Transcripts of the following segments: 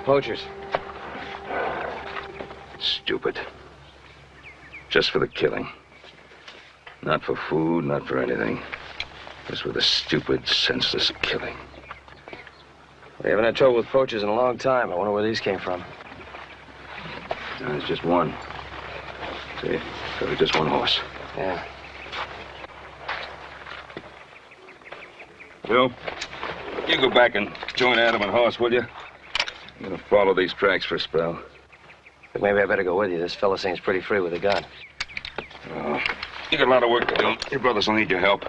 Poachers. Stupid. Just for the killing. Not for food, not for anything. Just for the stupid, senseless killing. We haven't had trouble with poachers in a long time. I wonder where these came from. There's just one. See? There's just one horse. Yeah. Bill, you go back and join Adam and Hoss, will you? I'm gonna follow these tracks for a spell. But maybe I better go with you. This fella seems pretty free with a gun. Oh, you got a lot of work to do. Your brothers will need your help.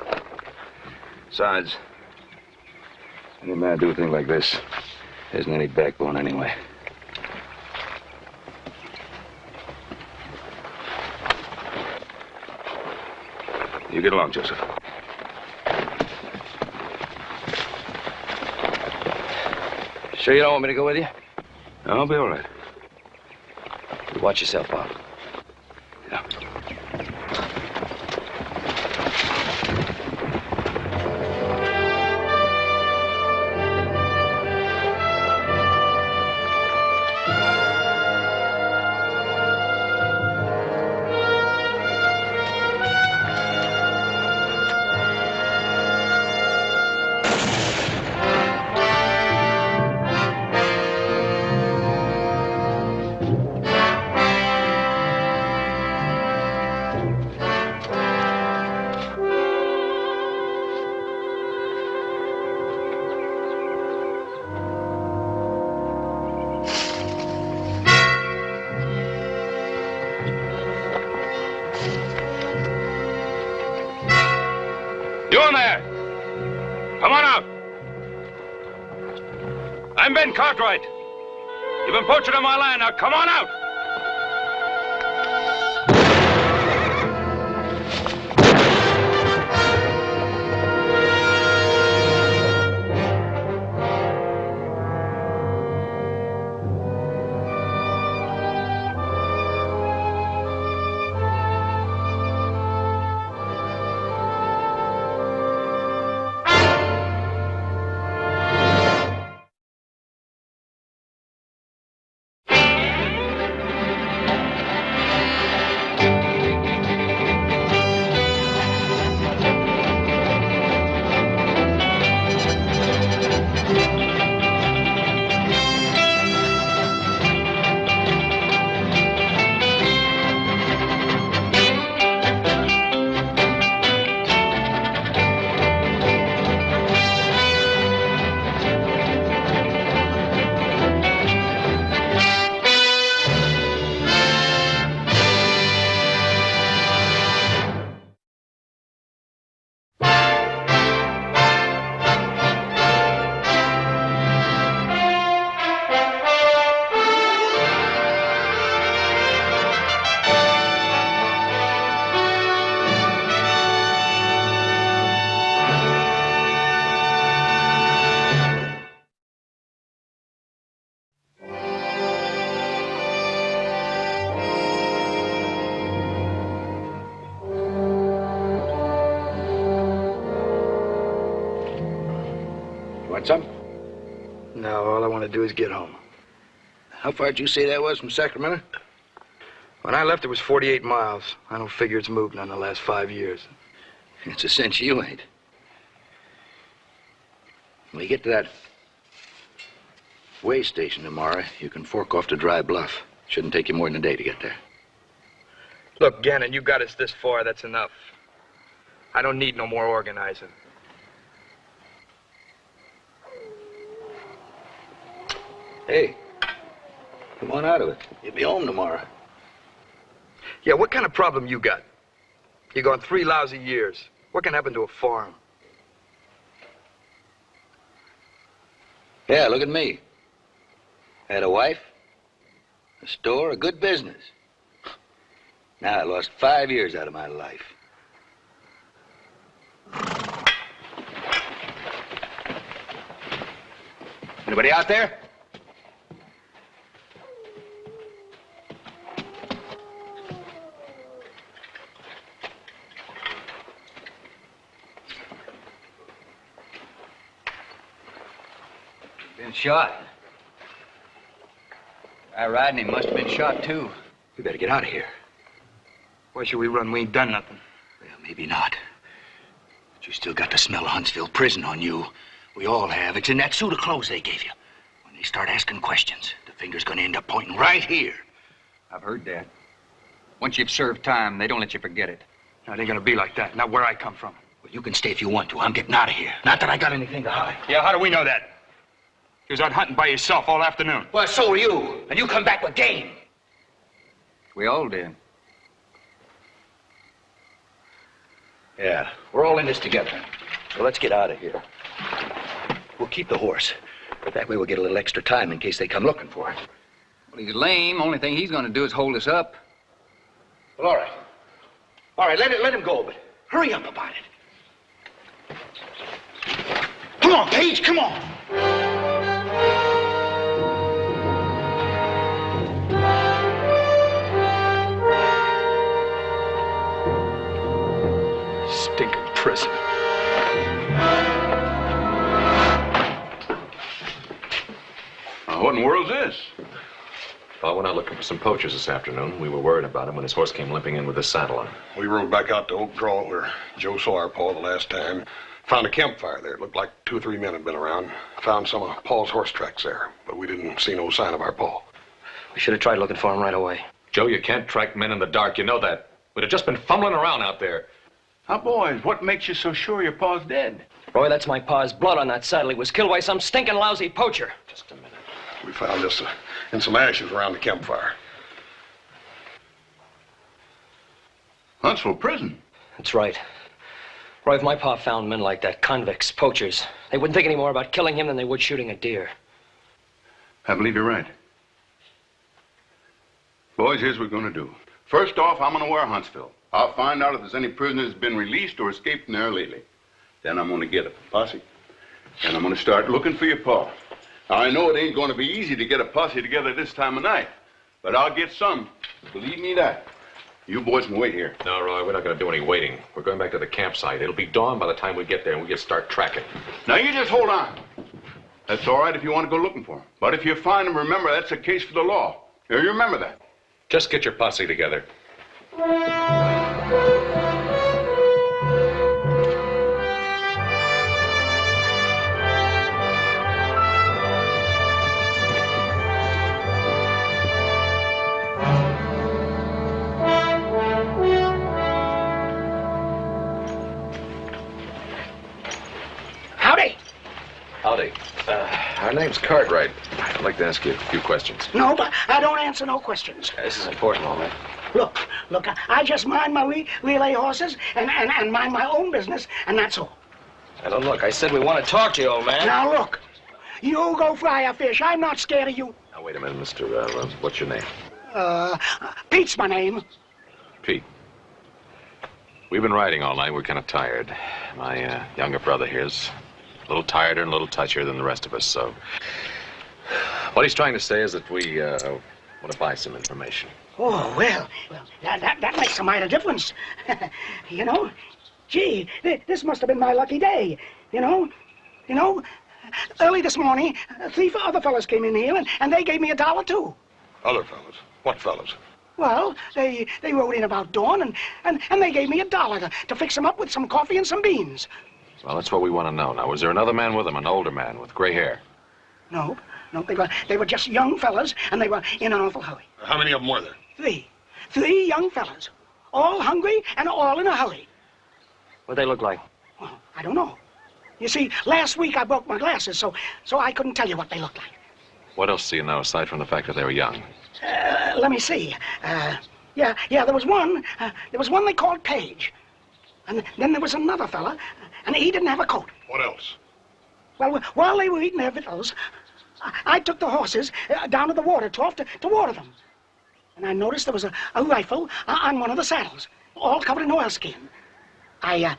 Besides, any man do a thing like this isn't any backbone anyway. You get along, Joseph. Sure you don't want me to go with you? No, I'll be all right. You watch yourself, Bob. Yeah. Cartwright. You've been poaching on my land. Now come on out. Want some? No, all I want to do is get home. How far did you say that was from Sacramento? When I left, it was 48 miles. I don't figure it's moved none in the last 5 years. It's a cinch you ain't. When you get to that way station tomorrow, you can fork off to Dry Bluff. Shouldn't take you more than a day to get there. Look, Gannon, you got us this far. That's enough. I don't need no more organizing. Hey, come on out of it. You'll be home tomorrow. Yeah, what kind of problem you got? You're gone 3 lousy years. What can happen to a farm? Yeah, look at me. Had a wife, a store, a good business. Now I lost 5 years out of my life. Anybody out there? Been shot. Guy riding him must have been shot, too. We better get out of here. Why should we run? We ain't done nothing. Well, maybe not. But you still got the smell of Huntsville prison on you. We all have. It's in that suit of clothes they gave you. When they start asking questions, the finger's gonna end up pointing right here. I've heard that. Once you've served time, they don't let you forget it. No, it ain't gonna be like that. Not where I come from. Well, you can stay if you want to. I'm getting out of here. Not that I got anything to hide. Yeah, how do we know that? You was out hunting by yourself all afternoon. Well, so were you. And you come back with game. We all did. Yeah, we're all in this together. So let's get out of here. We'll keep the horse. But that way we'll get a little extra time in case they come looking for it. Well, he's lame. Only thing he's going to do is hold us up. Well, all right. All right, let him go, but hurry up about it. Come on, Paige, come on. Stinking prison. What in the world's this? I went out looking for some poachers this afternoon. We were worried about him when his horse came limping in with his saddle on. We rode back out to Oak Draw where Joe saw our Paul the last time. Found a campfire there. It looked like 2 or 3 men had been around. Found some of Paul's horse tracks there, but we didn't see no sign of our Paul. We should have tried looking for him right away. Joe, you can't track men in the dark. You know that. We'd have just been fumbling around out there. Now, boys, what makes you so sure your Pa's dead? Roy, that's my pa's blood on that saddle. He was killed by some stinking lousy poacher. Just a minute. We found this in some ashes around the campfire. Huntsville prison. That's right. Roy, if my pa found men like that, convicts, poachers, they wouldn't think any more about killing him than they would shooting a deer. I believe you're right. Boys, here's what we're going to do. First off, I'm going to wear Huntsville. I'll find out if there's any prisoners been released or escaped from there lately. Then I'm going to get a posse. And I'm going to start looking for your pa. Now, I know it ain't going to be easy to get a posse together this time of night, but I'll get some. Believe me that. You boys can wait here. No, Roy, we're not going to do any waiting. We're going back to the campsite. It'll be dawn by the time we get there and we can start tracking. Now, you just hold on. That's all right if you want to go looking for him. But if you find him, remember, that's a case for the law. You remember that. Just get your posse together. Howdy. Howdy. Our name's Cartwright. I'd like to ask you a few questions. No, but I don't answer no questions. This is important, all right. Look, I just mind my relay horses and mind my own business, and that's all. Now, look, I said we want to talk to you, old man. Now, look, you go fry a fish. I'm not scared of you. Now, wait a minute, Mr. What's your name? Pete's my name. Pete. We've been riding all night. We're kind of tired. My younger brother here's a little tireder and a little touchier than the rest of us, so... What he's trying to say is that we want to buy some information. Oh, well, that makes a mite of difference. You know, gee, this must have been my lucky day. You know, early this morning, 3 other fellas came in here, and they gave me $1 too. Other fellas? What fellas? Well, they rode in about dawn, and they gave me $1 to fix them up with some coffee and some beans. Well, that's what we want to know. Now, was there another man with him, an older man with gray hair? No, they were just young fellas, and they were in an awful hurry. How many of them were there? 3. 3 young fellas, all hungry and all in a hurry. What'd they look like? Well, I don't know. You see, last week I broke my glasses, so I couldn't tell you what they looked like. What else do you know, aside from the fact that they were young? Let me see. Yeah, there was one. There was one they called Page. And then there was another fella, and he didn't have a coat. What else? Well, while they were eating their victuals, I took the horses down to the water trough to water them. And I noticed there was a rifle on one of the saddles, all covered in oilskin. I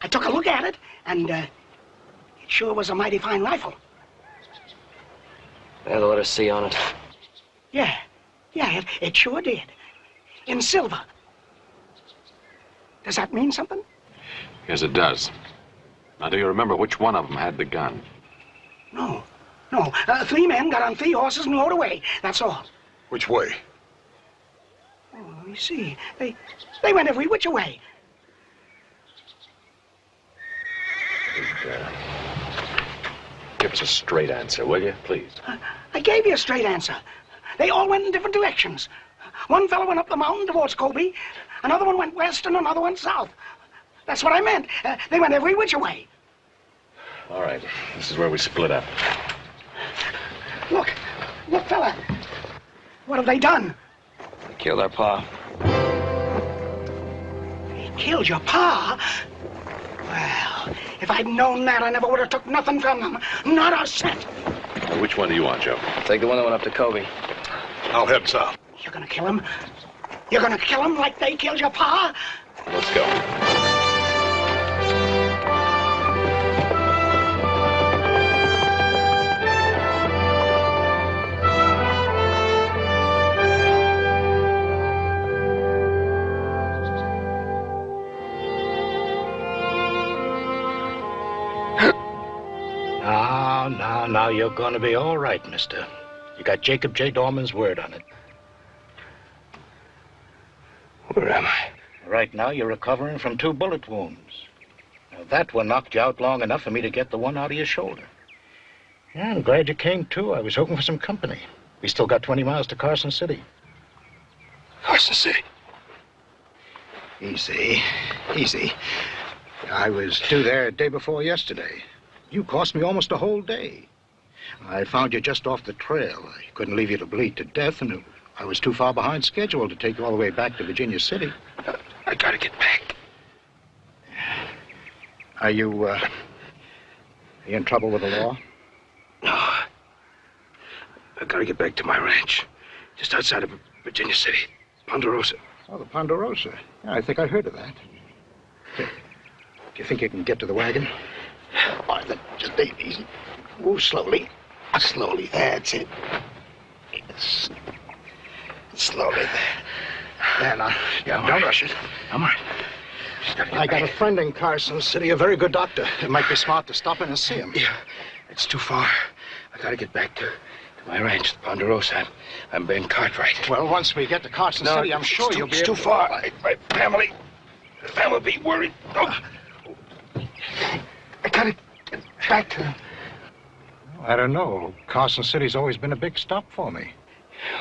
took a look at it, and it sure was a mighty fine rifle. Yeah, let us see on it. Yeah, it sure did. In silver. Does that mean something? Yes, it does. Now, do you remember which one of them had the gun? No. 3 men got on 3 horses and rode away. That's all. Which way? Oh, let me see. They went every which way. Give us a straight answer, will you, please? I gave you a straight answer. They all went in different directions. One fellow went up the mountain towards Kobe, another one went west, and another went south. That's what I meant. They went every which way. All right, this is where we split up. Look, fella. What have they done? They killed our pa. They killed your pa? Well, if I'd known that, I never would have took nothing from them. Not a cent. Now, which one do you want, Joe? Take the one that went up to Kobe. I'll head south. You're gonna kill him? You're gonna kill him like they killed your pa? Let's go. Now, you're gonna be all right, mister. You got Jacob J. Dorman's word on it. Where am I? Right now, you're recovering from 2 bullet wounds. Now, that one knocked you out long enough for me to get the one out of your shoulder. Yeah, I'm glad you came, too. I was hoping for some company. We still got 20 miles to Carson City. Carson City. Easy. I was due there day before yesterday. You cost me almost a whole day. I found you just off the trail. I couldn't leave you to bleed to death, and I was too far behind schedule to take you all the way back to Virginia City. I gotta get back. Are you in trouble with the law? No. I gotta get back to my ranch. Just outside of Virginia City. Ponderosa. Oh, the Ponderosa. Yeah, I think I heard of that. Do you think you can get to the wagon? Oh, just take it easy. Move slowly. Slowly, that's it. Slowly. There now. Yeah, Don't rush it. I'm all right. I got a friend in Carson City, a very good doctor. It might be smart to stop in and see him. Yeah, it's too far. I gotta get back to my ranch, the Ponderosa. I'm Ben Cartwright. Well, once we get to Carson City, I'm sure you'll be able to... It's too far. My family will be worried. Oh. I gotta get back to them. I don't know. Carson City's always been a big stop for me.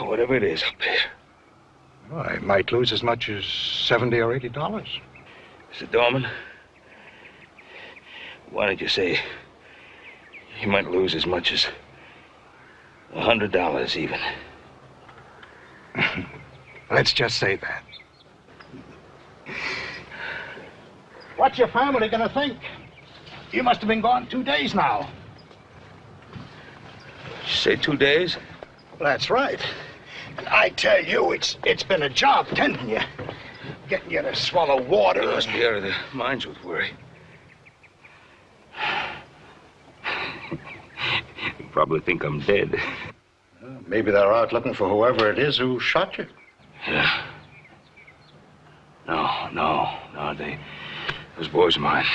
Whatever it is, I'll pay it. Well, I might lose as much as $70 or $80. Mr. Dorman, why did you say you might lose as much as $100 even? Let's just say that. What's your family gonna think? You must have been gone 2 days now. Did you say 2 days? Well, that's right. And I tell you, it's been a job tending you. Getting you to swallow water. You must be out of their minds with worry. You probably think I'm dead. Maybe they're out looking for whoever it is who shot you. Yeah. No, those boys of mine,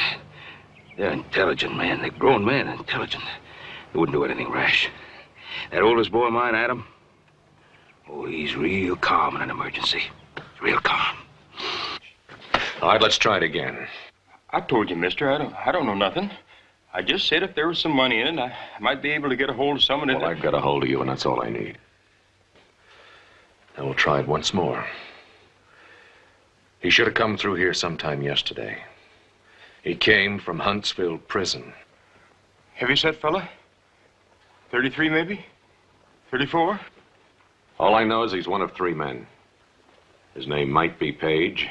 they're intelligent men. They're grown men, intelligent. They wouldn't do anything rash. That oldest boy of mine, Adam, oh, he's real calm in an emergency. Real calm. All right, let's try it again. I told you, mister, I don't know nothing. I just said if there was some money in it, I might be able to get a hold of someone. Well, I've got a hold of you, and that's all I need. Now we'll try it once more. He should have come through here sometime yesterday. He came from Huntsville Prison. Heavyset fella? 33, maybe? 34? All I know is he's one of 3 men. His name might be Page,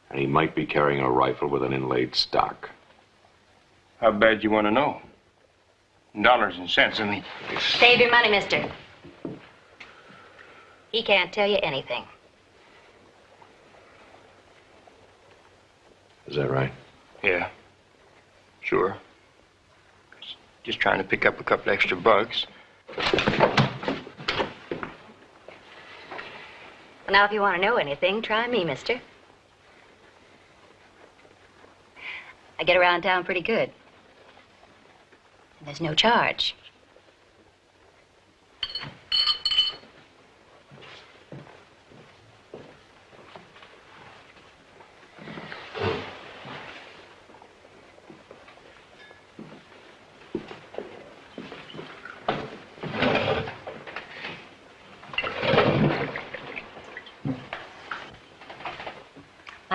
and he might be carrying a rifle with an inlaid stock. How bad you want to know? Dollars and cents, I mean. Save your money, mister. He can't tell you anything. Is that right? Yeah. Sure. Just trying to pick up a couple extra bucks. Well, now, if you want to know anything, try me, mister. I get around town pretty good. And there's no charge.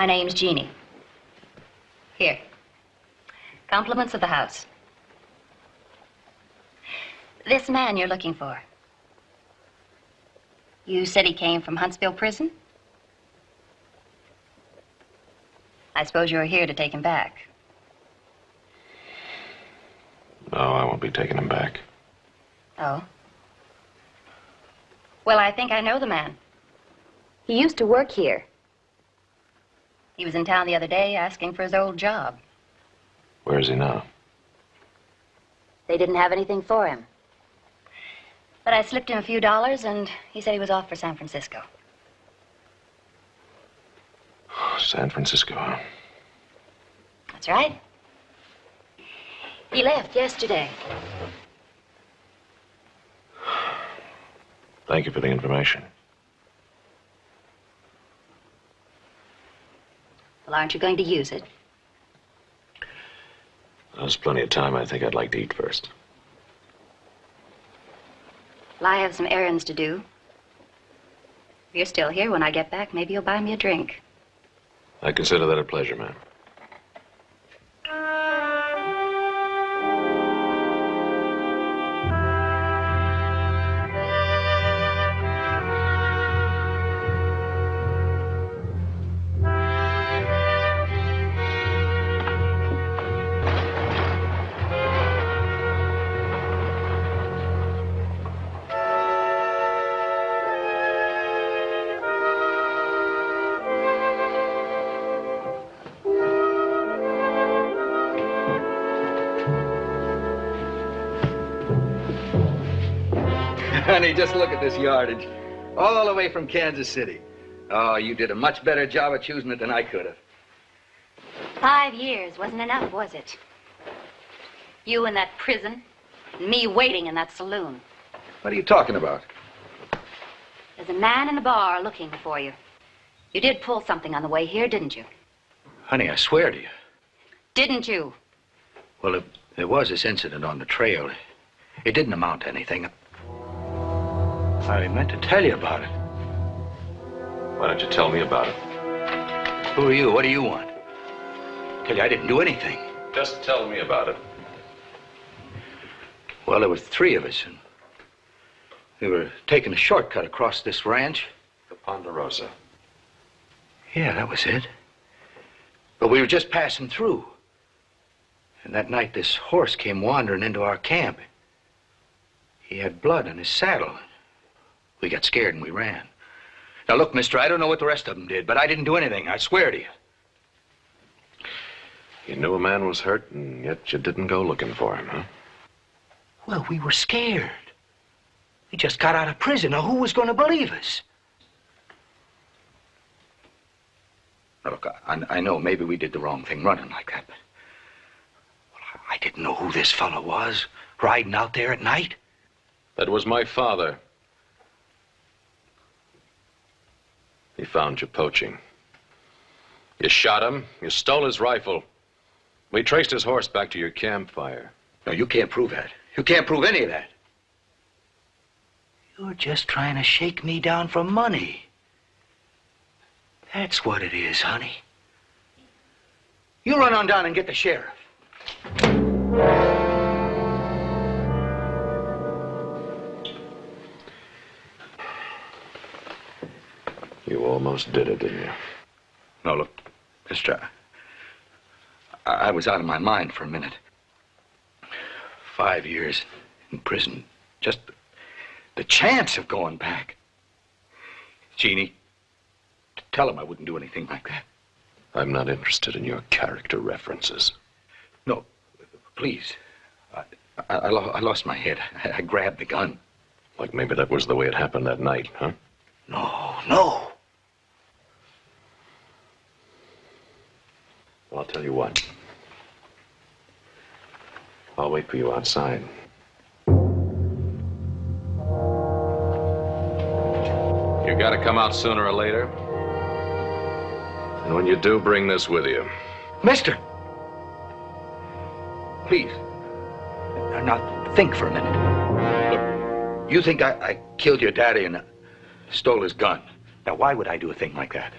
My name's Jeannie. Here. Compliments of the house. This man you're looking for. You said he came from Huntsville Prison? I suppose you're here to take him back. No, I won't be taking him back. Oh? Well, I think I know the man. He used to work here. He was in town the other day asking for his old job. Where is he now? They didn't have anything for him. But I slipped him a few dollars, and he said he was off for San Francisco. San Francisco, huh? That's right. He left yesterday. Thank you for the information. Well, aren't you going to use it? There's plenty of time. I think I'd like to eat first. Well, I have some errands to do. If you're still here when I get back, maybe you'll buy me a drink. I consider that a pleasure, ma'am. Honey, just look at this yardage. All the way from Kansas City. Oh, you did a much better job of choosing it than I could have. 5 years wasn't enough, was it? You in that prison, and me waiting in that saloon. What are you talking about? There's a man in the bar looking for you. You did pull something on the way here, didn't you? Honey, I swear to you. Didn't you? Well, there was this incident on the trail. It didn't amount to anything. I meant to tell you about it. Why don't you tell me about it? Who are you? What do you want? Tell you I didn't do anything. Just tell me about it. Well, there were 3 of us, and we were taking a shortcut across this ranch. The Ponderosa. Yeah, that was it. But we were just passing through. And that night, this horse came wandering into our camp. He had blood on his saddle. We got scared and we ran. Now, look, mister, I don't know what the rest of them did, but I didn't do anything, I swear to you. You knew a man was hurt, and yet you didn't go looking for him, huh? Well, we were scared. We just got out of prison. Now, who was going to believe us? Now, look, I know maybe we did the wrong thing running like that, but well, I didn't know who this fellow was, riding out there at night. That was my father. He found you poaching. You shot him. You stole his rifle. We traced his horse back to your campfire. No, you can't prove that. You can't prove any of that. You're just trying to shake me down for money. That's what it is, honey. You run on down and get the sheriff. You almost did it, didn't you? No, look, mister, I was out of my mind for a minute. 5 years in prison. Just the chance of going back. Jeannie, tell him I wouldn't do anything like that. I'm not interested in your character references. No, please. I lost my head. I grabbed the gun. Like maybe that was the way it happened that night, huh? No. Well, I'll tell you what. I'll wait for you outside. You gotta come out sooner or later. And when you do, bring this with you. Mister! Please. Now, think for a minute. Look, you think I killed your daddy and stole his gun. Now, why would I do a thing like that?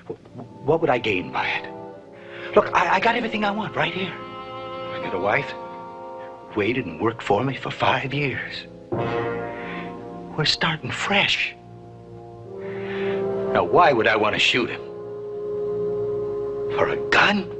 What would I gain by it? Look, I got everything I want right here. I got a wife, waited and worked for me for 5 years. We're starting fresh. Now, why would I want to shoot him? For a gun?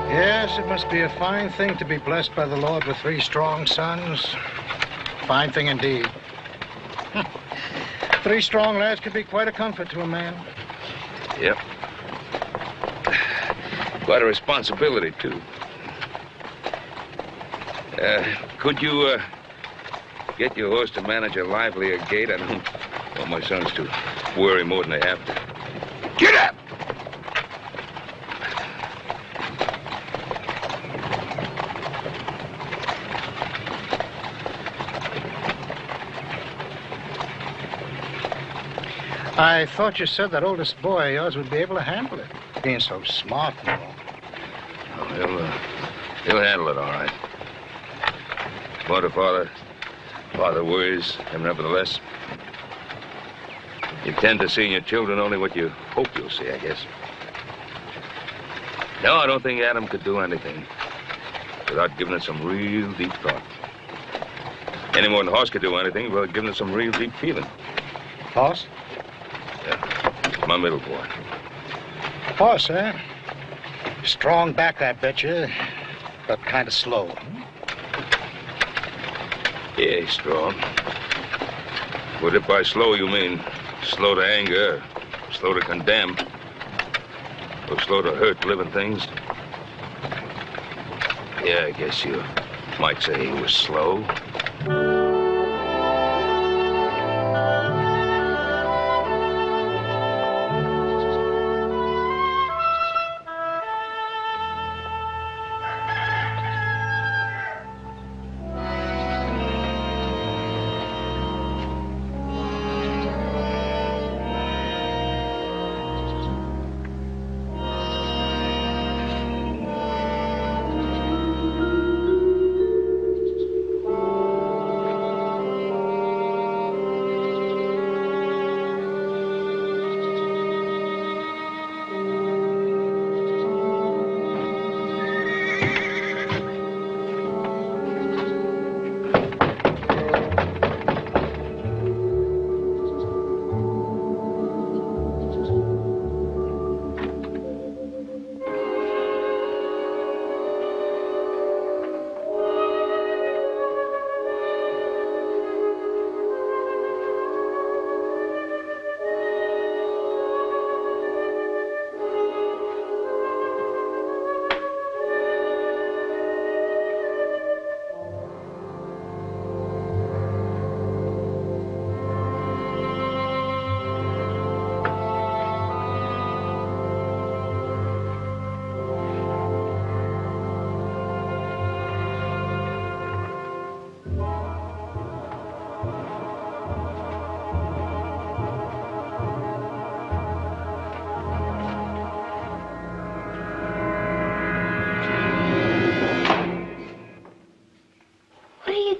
Yes, it must be a fine thing to be blessed by the Lord with 3 strong sons. Fine thing indeed. 3 strong lads could be quite a comfort to a man. Yep. Quite a responsibility, too. Could you, get your horse to manage a livelier gait? I don't want my sons to worry more than they have to. Get up! I thought you said that oldest boy of yours would be able to handle it, being so smart and all. Oh, he'll handle it all right. Mother, father worries, and nevertheless, you tend to see in your children only what you hope you'll see, I guess. No, I don't think Adam could do anything without giving it some real deep thought. Any more than Hoss could do anything without giving it some real deep feeling. Hoss? Yeah, my middle boy. Hoss, eh? Strong back, I bet you, but kind of slow. Yeah, he's strong. But if by slow you mean slow to anger, slow to condemn, or slow to hurt living things, yeah, I guess you might say he was slow.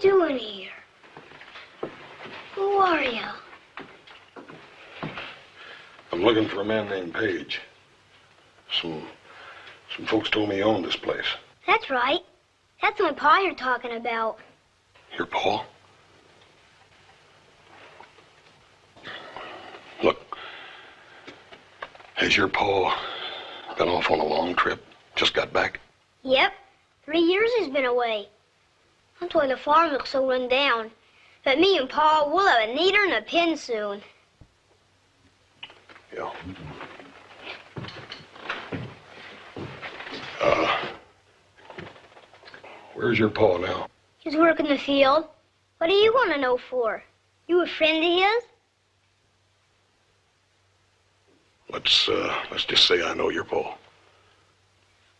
Doing here? Who are you? I'm looking for a man named Page. Some folks told me you owned this place. That's right. That's my pa you're talking about. Your pa? Look, has your pa been off on a long trip? Just got back? Yep. 3 years he's been away. That's why the farm looks so run down. But me and Pa, we'll have a neater than a pin soon. Yeah. Where's your pa now? He's working the field. What do you want to know for? You a friend of his? Let's just say I know your pa.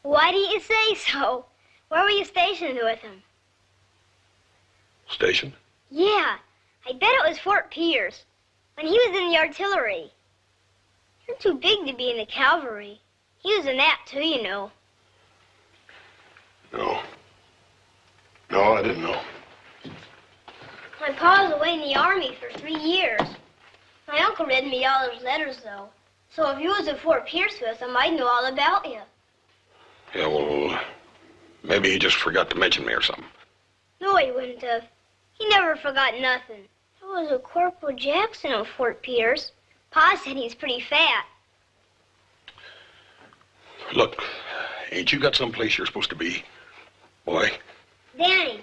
Why do you say so? Where were you stationed with him? Station? Yeah, I bet it was Fort Pierce, when he was in the artillery. You're too big to be in the cavalry. He was in that, too, you know. No. No, I didn't know. My pa was away in the army for 3 years. My uncle read me all his letters, though. So if you was at Fort Pierce with him, I'd know all about you. Yeah, well, maybe he just forgot to mention me or something. No, he wouldn't have. He never forgot nothing. There was a Corporal Jackson at Fort Pierce. Pa said he's pretty fat. Look, ain't you got someplace you're supposed to be, boy? Danny.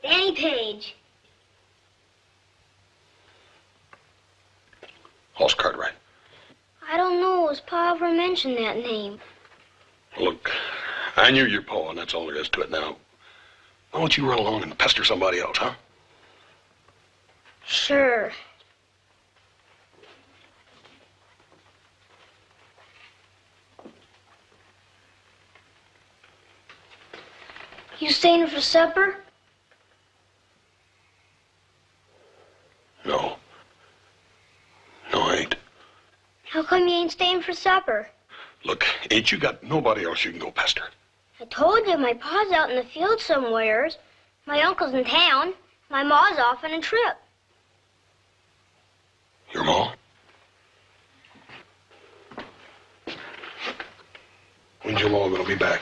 Danny Page. Hoss Cartwright. I don't know. Has Pa ever mentioned that name? Look, I knew your pa, and that's all there is to it now. Why don't you run along and pester somebody else, huh? Sure. You staying for supper? No. No, I ain't. How come you ain't staying for supper? Look, ain't you got nobody else you can go pester? I told you my pa's out in the field somewheres. My uncle's in town. My ma's off on a trip. Your ma? When's your ma gonna be back?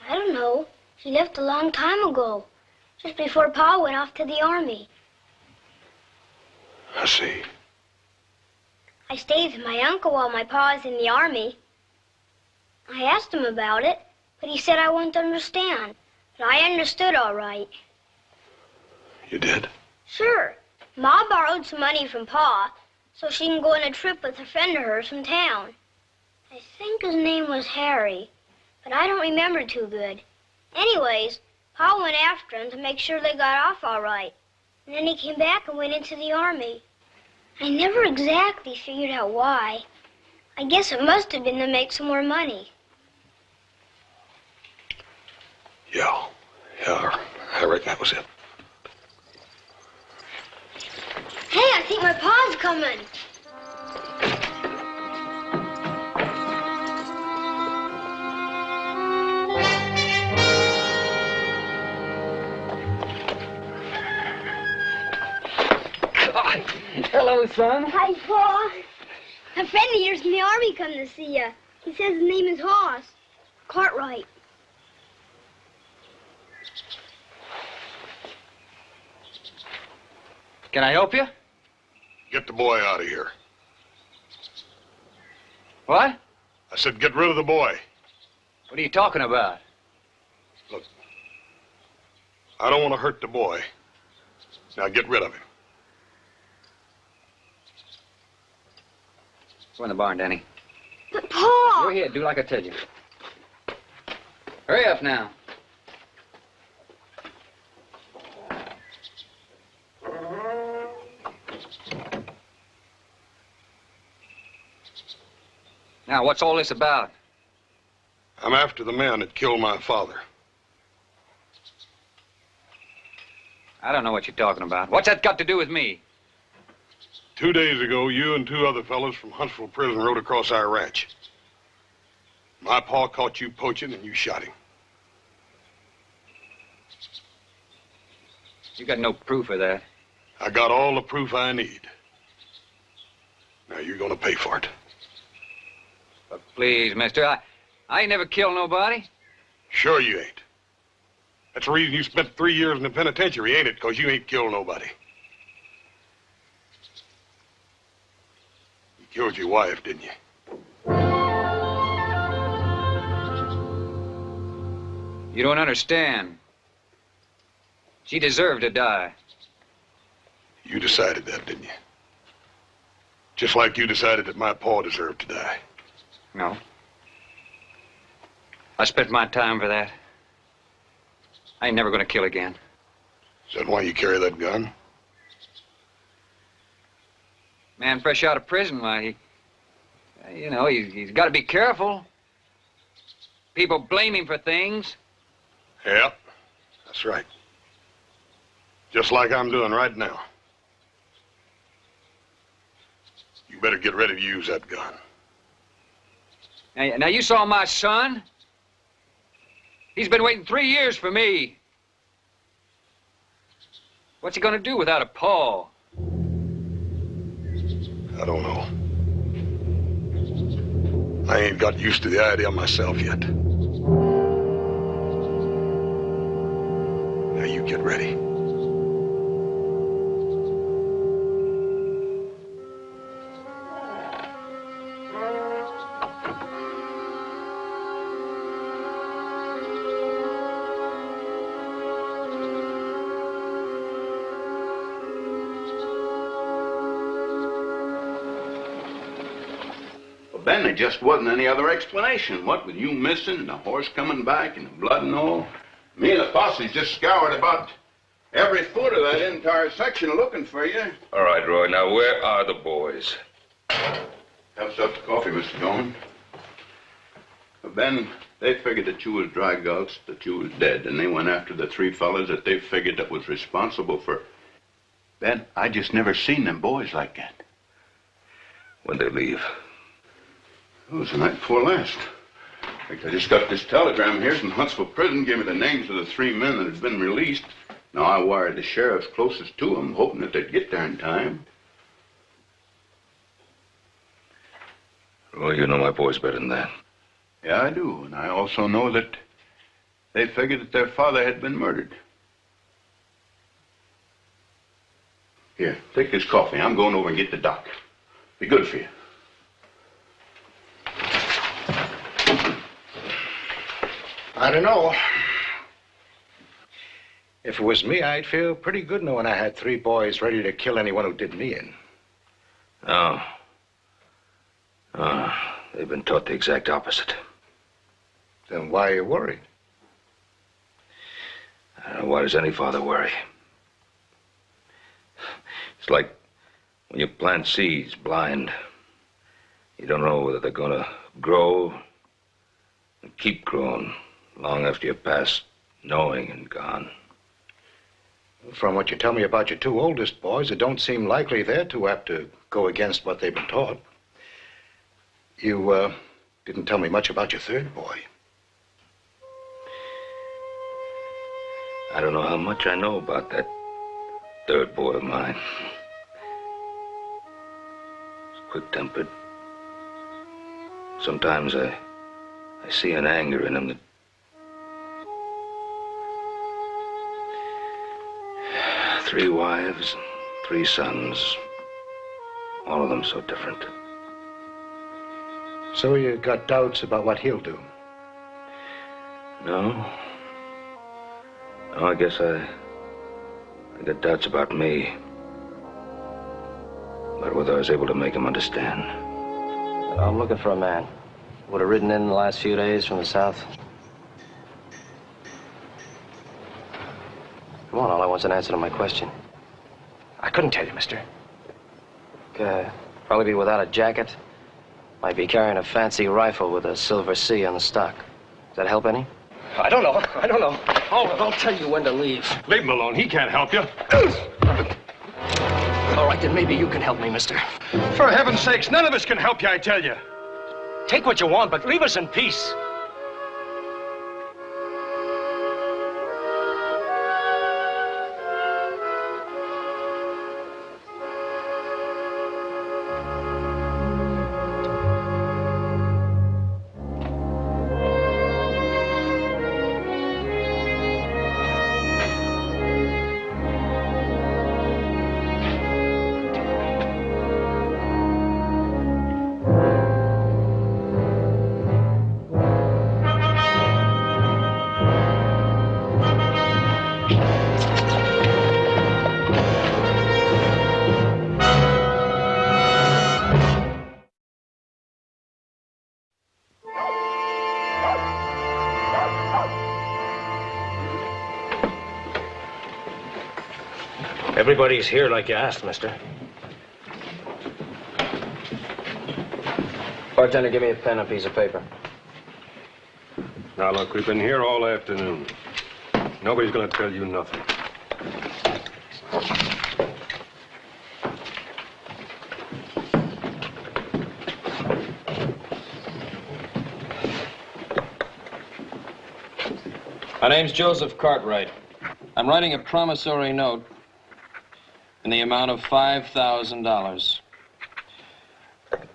I don't know. She left a long time ago. Just before Pa went off to the army. I see. I stayed with my uncle while my pa was in the army. I asked him about it, but he said I wouldn't understand. But I understood all right. You did? Sure. Ma borrowed some money from Pa so she can go on a trip with a friend of hers from town. I think his name was Harry, but I don't remember too good. Anyways, Pa went after him to make sure they got off all right. And then he came back and went into the army. I never exactly figured out why. I guess it must have been to make some more money. Yeah. Yeah, I reckon that was it. Hey, I think my pa's coming. God. Hello, son. Hi, Pa. A friend of yours in the army come to see you. He says his name is Hoss. Cartwright. Can I help you? Get the boy out of here. What? I said get rid of the boy. What are you talking about? Look, I don't want to hurt the boy. Now get rid of him. Go in the barn, Danny. But, Pa! Go ahead, do like I tell you. Hurry up now. Now, what's all this about? I'm after the man that killed my father. I don't know what you're talking about. What's that got to do with me? 2 days ago, you and 2 other fellas from Huntsville Prison rode across our ranch. My pa caught you poaching and you shot him. You got no proof of that. I got all the proof I need. Now you're gonna pay for it. But please, mister, I ain't never killed nobody. Sure you ain't. That's the reason you spent 3 years in the penitentiary, ain't it? 'Cause you ain't killed nobody. You killed your wife, didn't you? You don't understand. She deserved to die. You decided that, didn't you? Just like you decided that my paw deserved to die. No. I spent my time for that. I ain't never gonna kill again. Is that why you carry that gun? Man fresh out of prison, why, he's got to be careful. People blame him for things. Yep, that's right. Just like I'm doing right now. You better get ready to use that gun. Now you saw my son. He's been waiting 3 years for me. What's he gonna do without a paw? I don't know. I ain't got used to the idea myself yet. Now you get ready. Ben, there just wasn't any other explanation. What with you missing and the horse coming back and the blood and all? Me and the posse's just scoured about every foot of that entire section looking for you. All right, Roy, now where are the boys? Have some coffee, Mr. Dolan. Ben, they figured that you was dry gulched, that you was dead, and they went after the 3 fellas that they figured that was responsible for... Ben, I just never seen them boys like that. When'd they leave? It was the night before last. In fact, I just got this telegram here from Huntsville Prison, gave me the names of the 3 men that had been released. Now, I wired the sheriffs closest to them, hoping that they'd get there in time. Roy, you know my boys better than that. Yeah, I do. And I also know that they figured that their father had been murdered. Here, take this coffee. I'm going over and get the doc. Be good for you. I don't know. If it was me, I'd feel pretty good knowing I had 3 boys ready to kill anyone who did me in. Oh. They've been taught the exact opposite. Then why are you worried? I don't know, why does any father worry? It's like when you plant seeds blind. You don't know whether they're gonna grow and keep growing long after you're past knowing and gone. From what you tell me about your 2 oldest boys, it don't seem likely they're too apt to go against what they've been taught. You, didn't tell me much about your 3rd boy. I don't know how much I know about that 3rd boy of mine. He's quick-tempered. Sometimes I see an anger in him that... Three wives, 3 sons, all of them so different. So you got doubts about what he'll do? No. No, I guess I got doubts about me. About whether I was able to make him understand. I'm looking for a man. Would have ridden in the last few days from the south. Come on, all I want's an answer to my question. I couldn't tell you, mister. Probably be without a jacket. Might be carrying a fancy rifle with a silver C on the stock. Does that help any? I don't know. I'll tell you when to leave. Leave him alone. He can't help you. All right, then maybe you can help me, mister. For heaven's sakes, none of us can help you, I tell you. Take what you want, but leave us in peace. Everybody's here like you asked, mister. Bartender, give me a pen and a piece of paper. Now, look, we've been here all afternoon. Nobody's gonna tell you nothing. My name's Joseph Cartwright. I'm writing a promissory note in the amount of $5,000.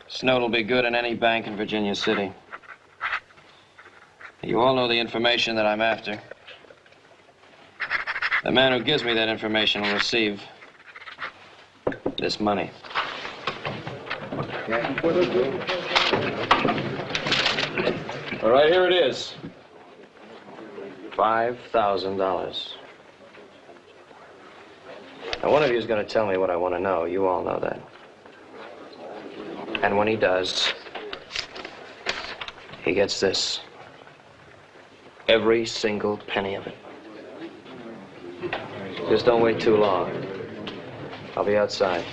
This note will be good in any bank in Virginia City. You all know the information that I'm after. The man who gives me that information will receive this money. All right, here it is. $5,000. Now, one of you is going to tell me what I want to know. You all know that. And when he does, he gets this. Every single penny of it. Just don't wait too long. I'll be outside.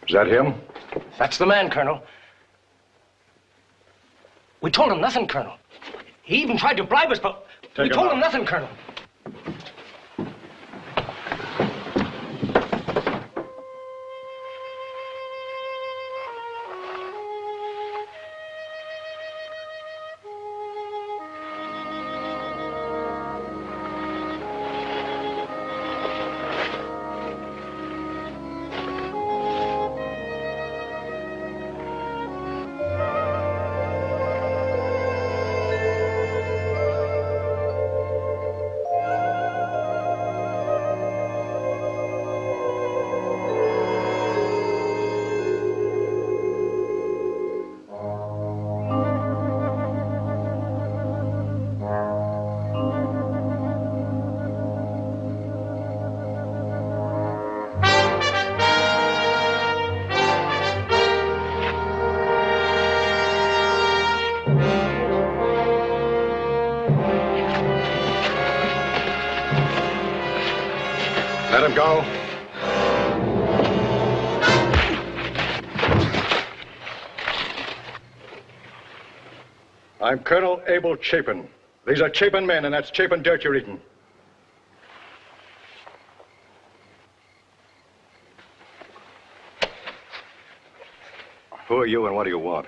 Is that him? That's the man, Colonel. We told him nothing, Colonel. He even tried to bribe us, but we told him nothing, Colonel. Let him go. I'm Colonel Abel Chapin. These are Chapin men, and that's Chapin dirt you're eating. Who are you and what do you want?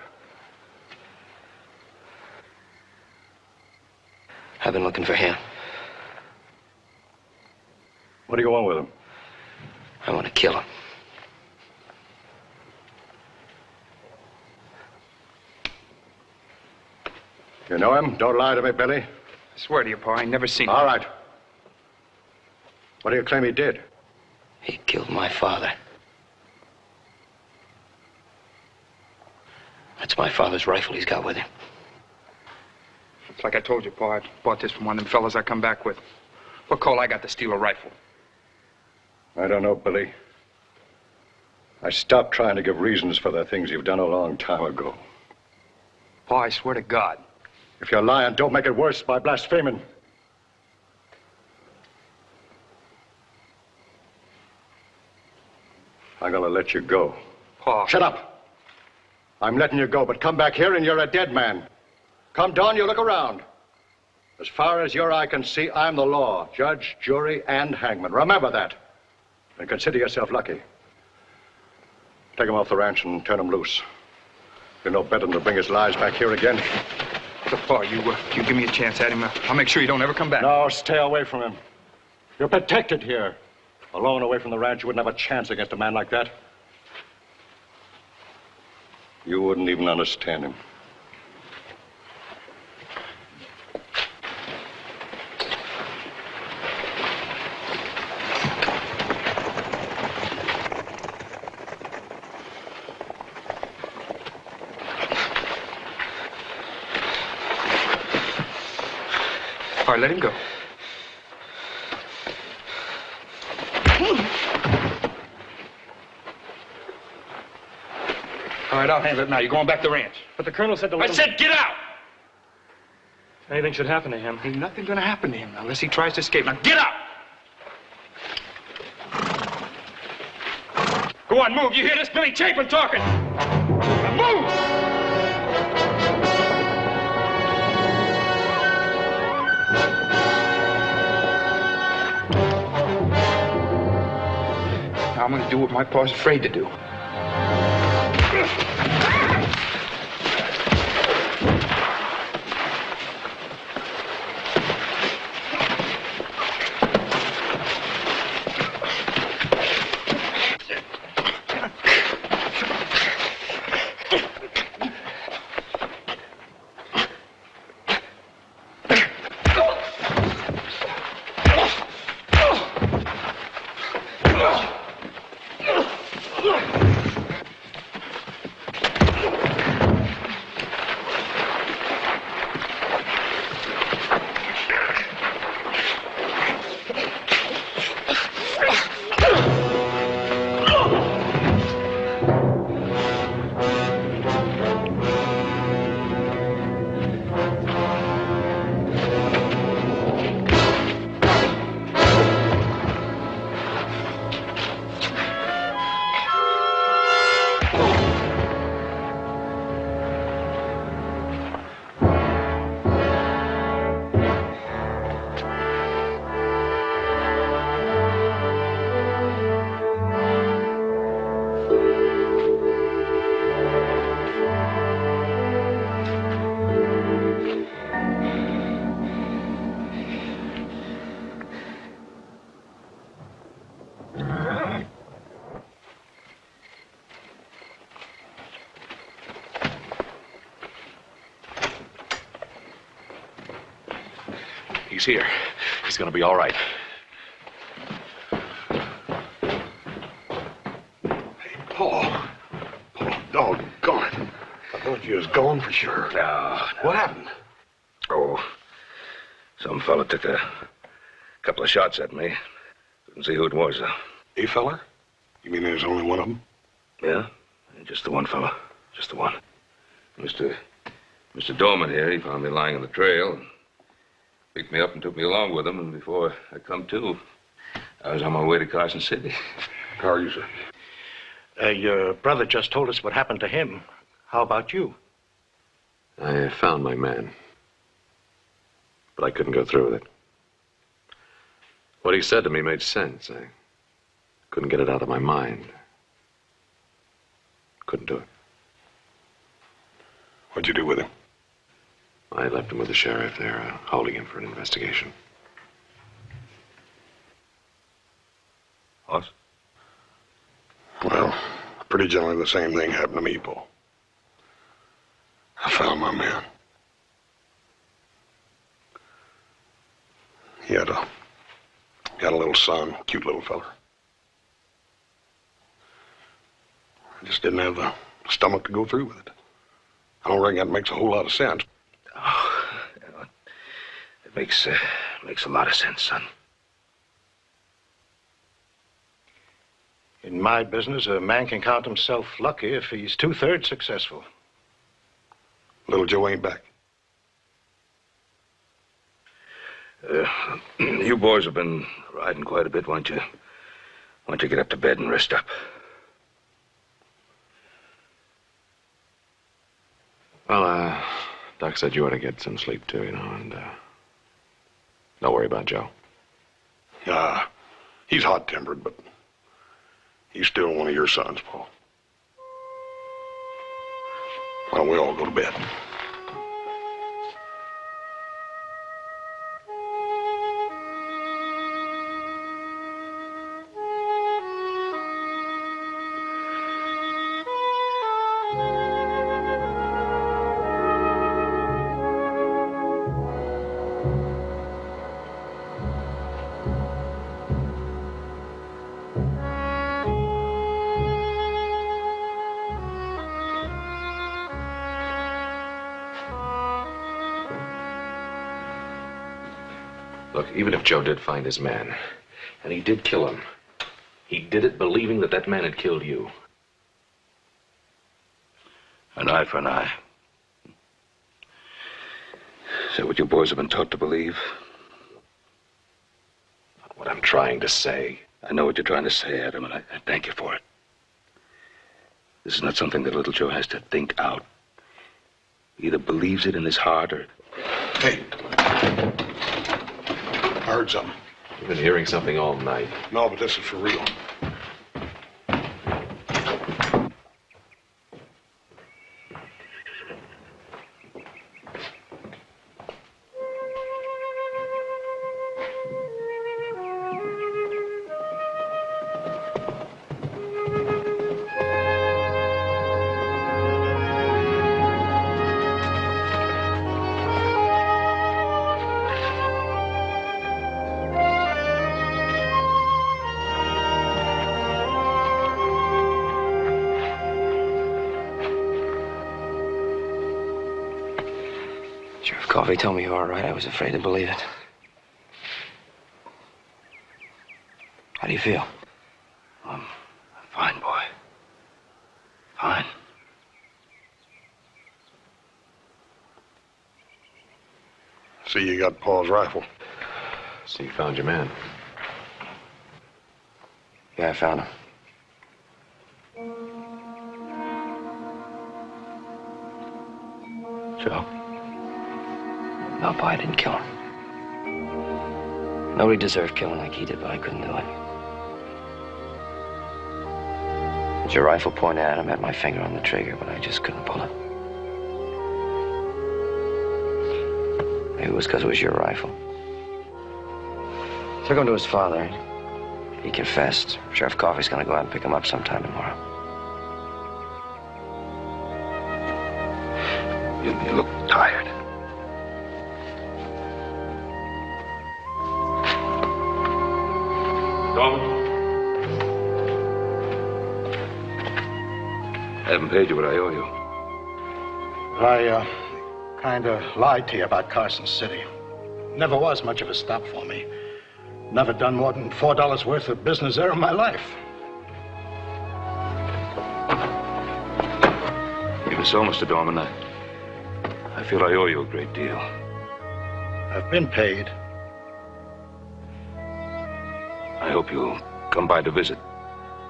I've been looking for him. What do you want with him? I want to kill him. You know him? Don't lie to me, Billy. I swear to you, Pa, I never seen him. All right. What do you claim he did? He killed my father. That's my father's rifle he's got with him. It's like I told you, Pa, I bought this from one of them fellas I come back with. What call I got to steal a rifle? I don't know, Billy. I stopped trying to give reasons for the things you've done a long time ago. Pa, I swear to God. If you're lying, don't make it worse by blaspheming. I'm gonna let you go. Pa. Shut up. I'm letting you go, but come back here and you're a dead man. Come dawn, you look around. As far as your eye can see, I'm the law. Judge, jury, and hangman. Remember that. And consider yourself lucky. Take him off the ranch and turn him loose. You're no better than to bring his lies back here again. So, Pa, you give me a chance at him. I'll make sure you don't ever come back. No, stay away from him. You're protected here. Alone away from the ranch, you wouldn't have a chance against a man like that. You wouldn't even understand him. All right, let him go. All right, I'll handle it now. You're going back to the ranch. But the colonel said to I let him... said get out! If anything should happen to him. Ain't nothing gonna happen to him unless he tries to escape. Now get out! Go on, move. You hear this? Billy Chapin talking. Now move! Now I'm gonna do what my pa's afraid to do. He's here. He's gonna be all right. Paul, doggone it. I thought you was gone for sure. No. What happened? Oh, some fella took a couple of shots at me. Couldn't see who it was, though. A feller? You mean there's only one of them? Yeah, just the one fella. Just the one. Mr. Dorman here, he found me lying on the trail and picked me up and took me along with him, and before I come to, I was on my way to Carson City. How are you, sir? Your brother just told us what happened to him. How about you? I found my man. But I couldn't go through with it. What he said to me made sense. I couldn't get it out of my mind. Couldn't do it. What'd you do with him? I left him with the sheriff there, holding him for an investigation. What? Well, pretty generally the same thing happened to me, Paul. I found my man. He had a little son, cute little feller. I just didn't have the stomach to go through with it. I don't reckon that makes a whole lot of sense. Oh, it makes a lot of sense, son. In my business, a man can count himself lucky if he's 2/3 successful. Little Joe ain't back. You boys have been riding quite a bit. Why don't you get up to bed and rest up? Well, Doc said you ought to get some sleep, too, you know, and, don't worry about Joe. He's hot-tempered, but he's still one of your sons, Paul. Why don't we all go to bed? Look, even if Joe did find his man, and he did kill him, he did it believing that that man had killed you. An eye for an eye. Is that what you boys have been taught to believe? Not what I'm trying to say. I know what you're trying to say, Adam, and I thank you for it. This is not something that little Joe has to think out. He either believes it in his heart or... Hey. I heard something. You've been hearing something all night. No, but this is for real. Sheriff Coffey told me you were all right. I was afraid to believe it. How do you feel? Fine, boy. Fine. See, you got Paul's rifle. So you found your man. Yeah, I found him. Joe? No, Pa, I didn't kill him. Nobody deserved killing like he did, but I couldn't do it. With your rifle pointed at him, I had my finger on the trigger, but I just couldn't pull it. Maybe it was because it was your rifle. Took him to his father. He confessed. Sheriff Coffey's gonna go out and pick him up sometime tomorrow. You look tired. Tom? I haven't paid you what I owe you. I, kind of lied to you about Carson City. Never was much of a stop for me. Never done more than $4 worth of business there in my life. Even so, Mr. Dorman, I feel I owe you a great deal. I've been paid. I hope you'll come by to visit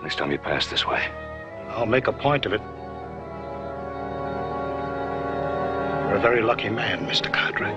next time you pass this way. I'll make a point of it. You're a very lucky man, Mr. Cartwright.